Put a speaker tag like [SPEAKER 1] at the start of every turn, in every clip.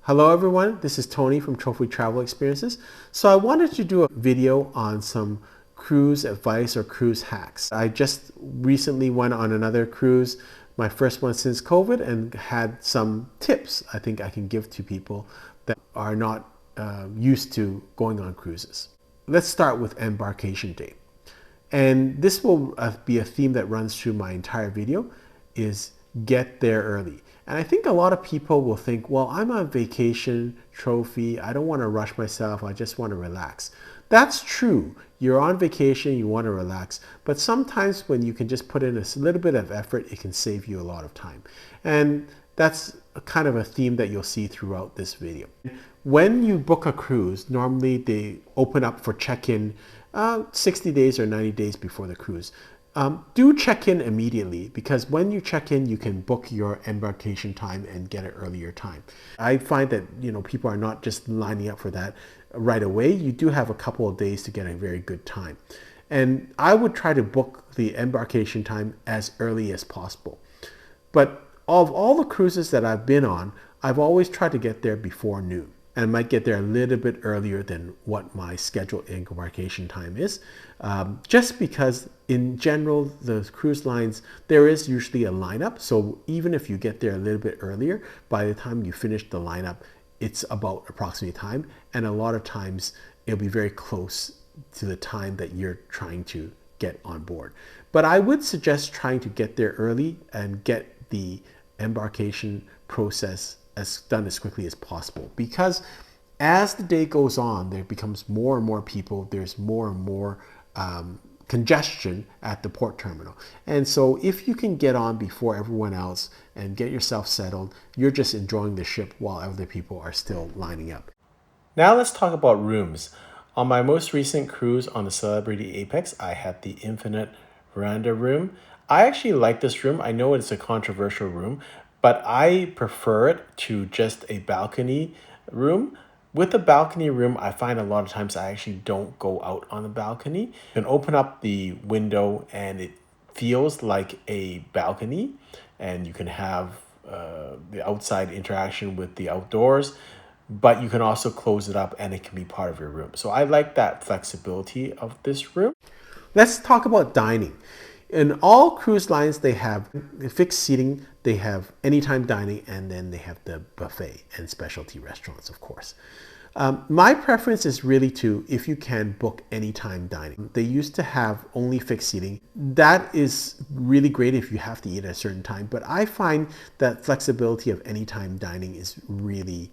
[SPEAKER 1] Hello everyone, this is Tony from Trophy Travel Experiences. So I wanted to do a video on some cruise advice or cruise hacks. I just recently went on another cruise, my first one since COVID, and had some tips I think I can give to people that are not used to going on cruises. Let's start with embarkation date. And this will be a theme that runs through my entire video, is get there early. And I think a lot of people will think, well, I'm on vacation, Trophy, I don't want to rush myself, I just want to relax. That's true. You're on vacation, you want to relax, but sometimes when you can just put in a little bit of effort, it can save you a lot of time. And that's kind of a theme that you'll see throughout this video. When you book a cruise, normally they open up for check-in 60 days or 90 days before the cruise. Do check in immediately, because when you check in, you can book your embarkation time and get an earlier time. I find that people are not just lining up for that right away. You do have a couple of days to get a very good time. And I would try to book the embarkation time as early as possible. But of all the cruises that I've been on, I've always tried to get there before noon, and might get there a little bit earlier than what my scheduled embarkation time is, just because in general, the cruise lines, there is usually a lineup. So even if you get there a little bit earlier, by the time you finish the lineup, it's about approximate time. And a lot of times it'll be very close to the time that you're trying to get on board. But I would suggest trying to get there early and get the embarkation process done as quickly as possible, because as the day goes on, there becomes more and more people, there's more and more congestion at the port terminal. And so if you can get on before everyone else and get yourself settled, you're just enjoying the ship while other people are still lining up. Now let's talk about rooms. On my most recent cruise on the Celebrity Apex, I had the Infinite Veranda room. I actually like this room. I know it's a controversial room, but I prefer it to just a balcony room. With the balcony room, I find a lot of times I actually don't go out on the balcony. You can open up the window and it feels like a balcony, and you can have the outside interaction with the outdoors, but you can also close it up and it can be part of your room. So I like that flexibility of this room. Let's talk about dining. In all cruise lines, they have fixed seating, they have anytime dining, and then they have the buffet and specialty restaurants, of course. My preference is really to, if you can, book anytime dining. They used to have only fixed seating. That is really great if you have to eat at a certain time, but I find that flexibility of anytime dining is really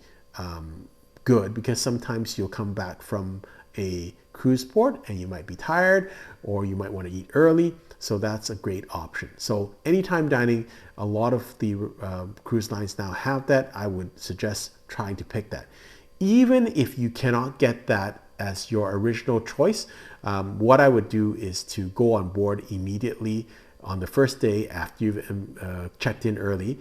[SPEAKER 1] good, because sometimes you'll come back from a cruise port and you might be tired, or you might want to eat early. So that's a great option. So anytime dining, a lot of the cruise lines now have that. I would suggest trying to pick that. Even if you cannot get that as your original choice, what I would do is to go on board immediately on the first day after you've checked in early,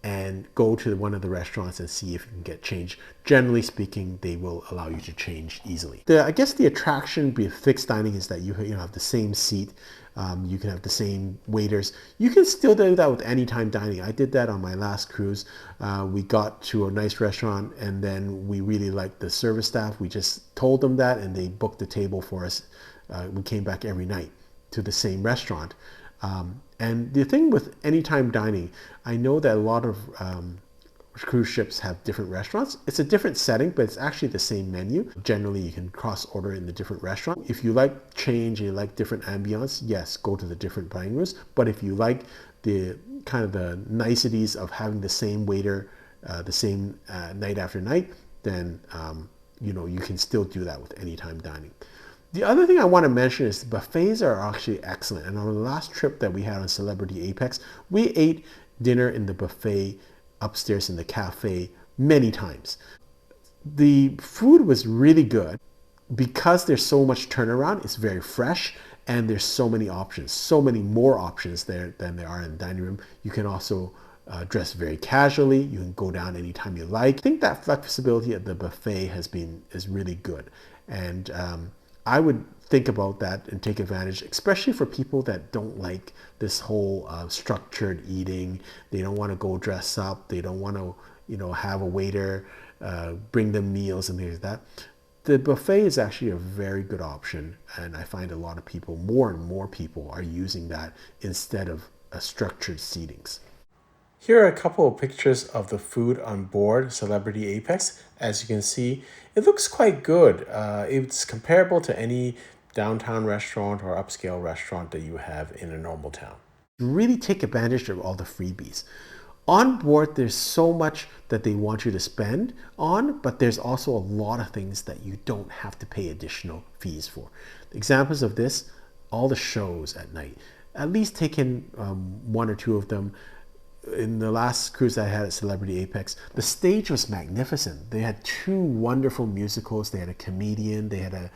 [SPEAKER 1] and go to one of the restaurants and see if you can get change. Generally speaking, they will allow you to change easily. I guess the attraction with fixed dining is that you have the same seat, you can have the same waiters. You can still do that with anytime dining. I did that on my last cruise. We got to a nice restaurant, and then we really liked the service staff. We just told them that, and they booked the table for us. We came back every night to the same restaurant. And the thing with anytime dining, I know that a lot of cruise ships have different restaurants. It's a different setting, but it's actually the same menu. Generally, you can cross order in the different restaurant. If you like change and you like different ambience, yes, go to the different dining rooms. But if you like the kind of the niceties of having the same waiter, the same night after night, then you can still do that with anytime dining. The other thing I want to mention is the buffets are actually excellent. And on the last trip that we had on Celebrity Apex, we ate dinner in the buffet upstairs in the cafe many times. The food was really good because there's so much turnaround. It's very fresh, and there's so many options, so many more options there than there are in the dining room. You can also dress very casually. You can go down anytime you like. I think that flexibility at the buffet is really good. And I would think about that and take advantage, especially for people that don't like this whole structured eating. They don't want to go dress up. They don't want to have a waiter bring them meals and things like that. The buffet is actually a very good option, and I find a lot of people, more and more people, are using that instead of structured seatings. Here are a couple of pictures of the food on board Celebrity Apex. As you can see, it looks quite good. It's comparable to any downtown restaurant or upscale restaurant that you have in a normal town. Really take advantage of all the freebies. On board, there's so much that they want you to spend on, but there's also a lot of things that you don't have to pay additional fees for. Examples of this, all the shows at night. At least take in one or two of them. In the last cruise I had at Celebrity Apex, the stage was magnificent. They had two wonderful musicals. They had a comedian, they had a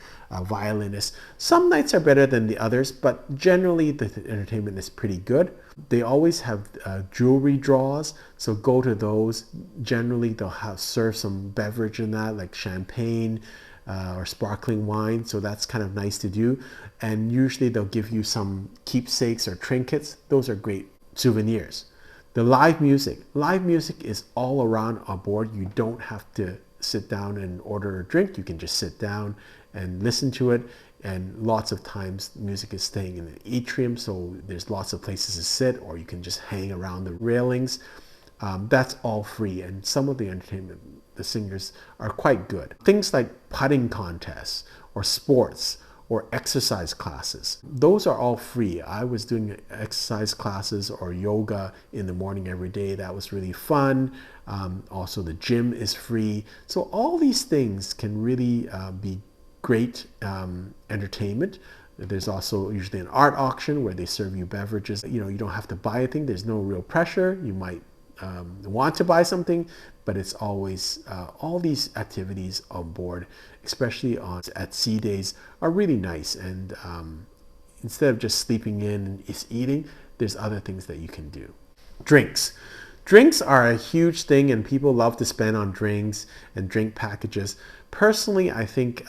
[SPEAKER 1] violinist. Some nights are better than the others, but generally the entertainment is pretty good. They always have jewelry draws, so go to those. Generally they'll serve some beverage in that, like champagne or sparkling wine, so that's kind of nice to do. And usually they'll give you some keepsakes or trinkets. Those are great souvenirs. The live music is all around on board. You don't have to sit down and order a drink. You can just sit down and listen to it. And lots of times music is staying in the atrium, so there's lots of places to sit, or you can just hang around the railings. That's all free, and some of the entertainment, the singers are quite good. Things like putting contests or sports or exercise classes. Those are all free. I was doing exercise classes or yoga in the morning every day. That was really fun. Also, the gym is free. So all these things can really be great entertainment. There's also usually an art auction where they serve you beverages. You don't have to buy a thing. There's no real pressure. You might want to buy something, but it's always all these activities on board, especially at sea days, are really nice. And instead of just sleeping in and eating, there's other things that you can do. Drinks are a huge thing, and people love to spend on drinks and drink packages. Personally, I think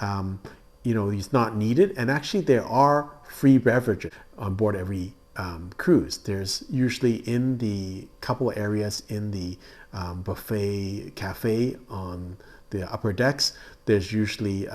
[SPEAKER 1] it's not needed, and actually there are free beverages on board every cruise. There's usually in the couple areas in the buffet cafe on the upper decks, there's usually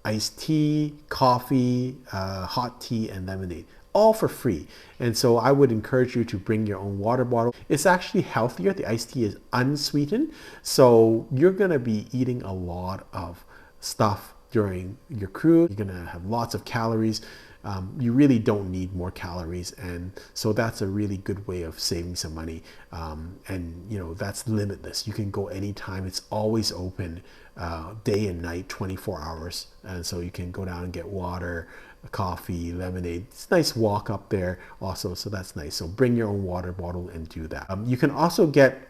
[SPEAKER 1] iced tea, coffee, hot tea, and lemonade, all for free. And so I would encourage you to bring your own water bottle. It's actually healthier. The iced tea is unsweetened, so you're going to be eating a lot of stuff during your cruise. You're going to have lots of calories. You really don't need more calories, and so that's a really good way of saving some money. And that's limitless. You can go anytime. It's always open, day and night, 24 hours. And so you can go down and get water, coffee, lemonade. It's a nice walk up there also, so that's nice. So bring your own water bottle and do that. You can also get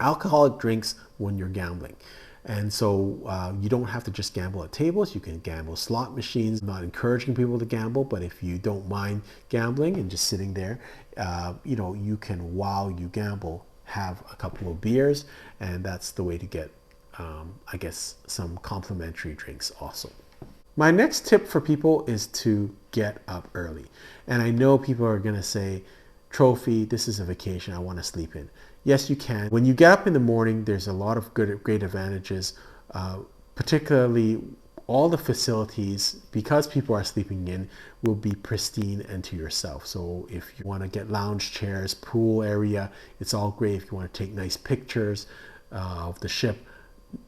[SPEAKER 1] alcoholic drinks when you're gambling. And so you don't have to just gamble at tables. You can gamble slot machines. I'm not encouraging people to gamble, but if you don't mind gambling and just sitting there, you can, while you gamble, have a couple of beers, and that's the way to get, some complimentary drinks also. My next tip for people is to get up early. And I know people are going to say, Trophy, this is a vacation, I want to sleep in. Yes, you can. When you get up in the morning, there's a lot of great advantages, particularly all the facilities, because people are sleeping in, will be pristine and to yourself. So if you want to get lounge chairs, pool area, it's all great. If you want to take nice pictures of the ship,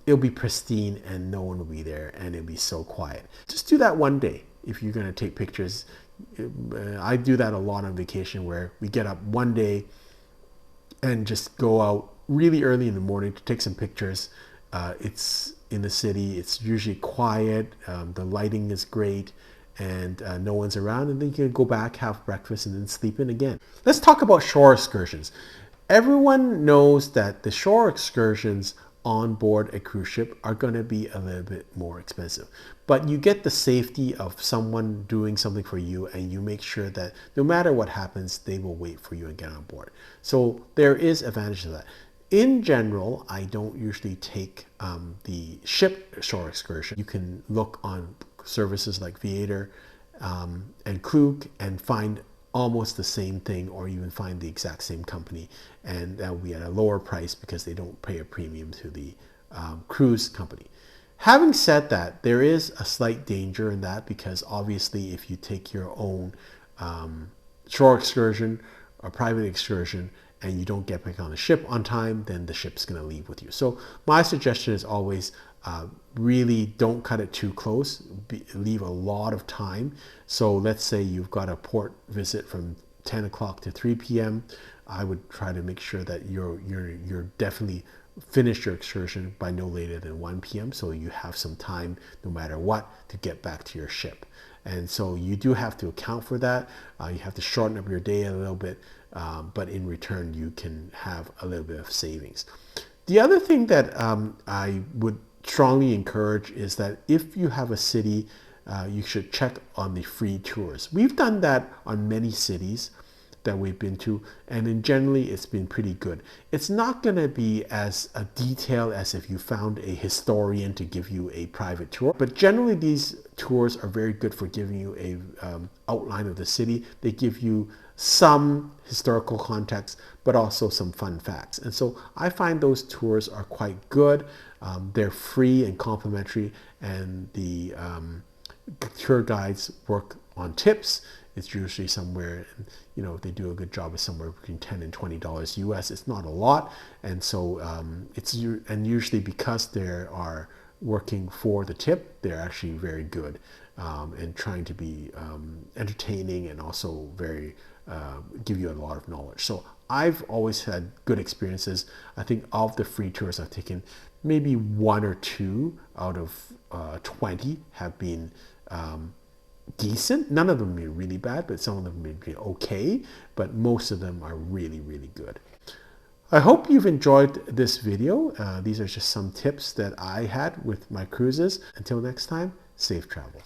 [SPEAKER 1] it'll be pristine and no one will be there, and it'll be so quiet. Just do that one day if you're going to take pictures. I do that a lot on vacation, where we get up one day and just go out really early in the morning to take some pictures. It's in the city, it's usually quiet, the lighting is great, and no one's around, and then you can go back, have breakfast, and then sleep in again. Let's talk about shore excursions. Everyone knows that the shore excursions on board a cruise ship are going to be a little bit more expensive, but you get the safety of someone doing something for you, and you make sure that no matter what happens, they will wait for you and get on board. So there is advantage to that. In general, I don't usually take the ship shore excursion. You can look on services like Viator and Klook and find almost the same thing or even find the exact same company, and that will be at a lower price because they don't pay a premium to the cruise company. Having said that, there is a slight danger in that, because obviously if you take your own shore excursion or private excursion and you don't get back on the ship on time, then the ship's going to leave with you. So my suggestion is always really don't cut it too close. Leave a lot of time. So let's say you've got a port visit from 10 o'clock to 3 p.m. I would try to make sure that you're definitely finish your excursion by no later than 1 p.m. so you have some time no matter what to get back to your ship. And so you do have to account for that. You have to shorten up your day a little bit, but in return you can have a little bit of savings. The other thing that I would strongly encourage is that if you have a city, you should check on the free tours. We've done that on many cities that we've been to, and in generally it's been pretty good. It's not going to be as detailed as if you found a historian to give you a private tour, but generally these tours are very good for giving you a outline of the city. They give you some historical context, but also some fun facts. And so I find those tours are quite good. They're free and complimentary, and the tour guides work on tips. It's usually somewhere, you know, they do a good job of somewhere between $10 and $20 US. It's not a lot. And so and usually because they are working for the tip, they're actually very good and trying to be entertaining and also very, give you a lot of knowledge. So I've always had good experiences. I think of the free tours I've taken, maybe 1 or 2 out of 20 have been decent. None of them have been really bad, but some of them have been okay, but most of them are really, really good. I hope you've enjoyed this video. These are just some tips that I had with my cruises. Until next time, safe travels.